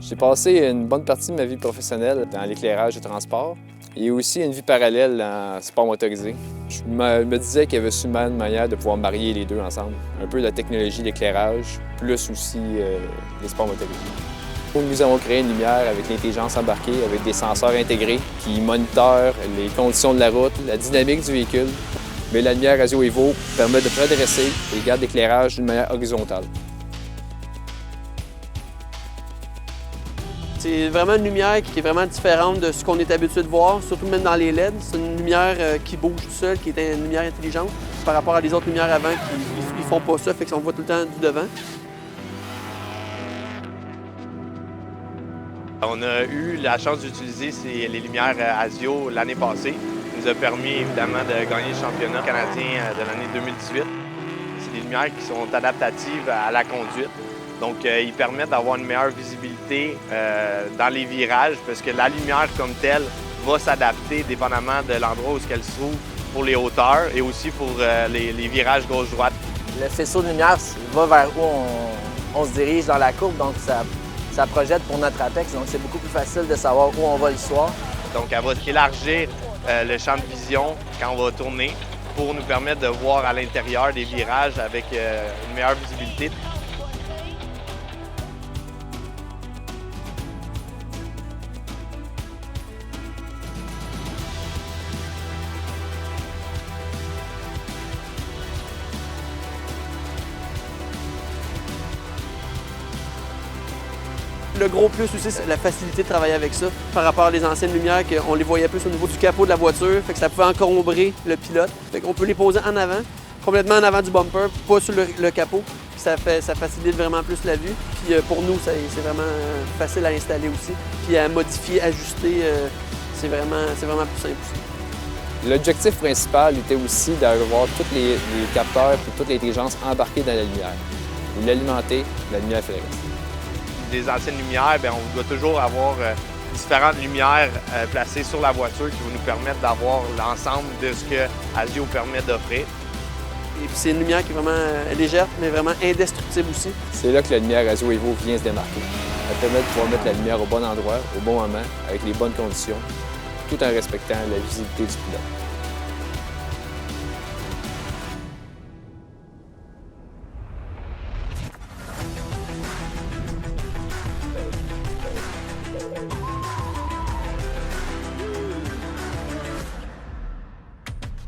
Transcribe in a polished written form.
J'ai passé une bonne partie de ma vie professionnelle dans l'éclairage de transport et aussi une vie parallèle en sport motorisé. Je me disais qu'il y avait sûrement une manière de pouvoir marier les deux ensemble. Un peu la technologie d'éclairage, plus aussi les sports motorisés. Nous avons créé une lumière avec l'intelligence embarquée, avec des senseurs intégrés qui monitorent les conditions de la route, la dynamique du véhicule. Mais la lumière Radio Evo permet de redresser et garde l'éclairage d'une manière horizontale. C'est vraiment une lumière qui est vraiment différente de ce qu'on est habitué de voir, surtout même dans les LED. C'est une lumière qui bouge tout seul, qui est une lumière intelligente par rapport à des autres lumières avant qui ne font pas ça, fait qu'on voit tout le temps du devant. On a eu la chance d'utiliser les lumières ASIO l'année passée. Ça nous a permis évidemment de gagner le championnat canadien de l'année 2018. C'est des lumières qui sont adaptatives à la conduite. Donc, ils permettent d'avoir une meilleure visibilité dans les virages parce que la lumière comme telle va s'adapter dépendamment de l'endroit où elle se trouve pour les hauteurs et aussi pour les virages gauche-droite. Le faisceau de lumière va vers où on se dirige dans la courbe, donc ça projette pour notre apex, donc c'est beaucoup plus facile de savoir où on va le soir. Donc, elle va élargir le champ de vision quand on va tourner pour nous permettre de voir à l'intérieur des virages avec une meilleure visibilité. Le gros plus aussi, c'est la facilité de travailler avec ça par rapport à les anciennes lumières qu'on les voyait plus au niveau du capot de la voiture, fait que ça pouvait encombrer le pilote. Fait qu'on peut les poser en avant, complètement en avant du bumper, pas sur le capot. Puis ça facilite vraiment plus la vue. Puis pour nous, c'est vraiment facile à installer aussi. Puis à modifier, ajuster, c'est vraiment plus simple aussi. L'objectif principal était aussi d'avoir tous les capteurs et toute l'intelligence embarquée dans la lumière. Vous l'alimenter, la lumière fait le reste. Des anciennes lumières, on doit toujours avoir différentes lumières placées sur la voiture qui vont nous permettre d'avoir l'ensemble de ce que ASIO permet d'offrir. Et puis c'est une lumière qui est vraiment légère, mais vraiment indestructible aussi. C'est là que la lumière ASIO Evo vient se démarquer. Elle permet de pouvoir mettre la lumière au bon endroit, au bon moment, avec les bonnes conditions, tout en respectant la visibilité du pilote.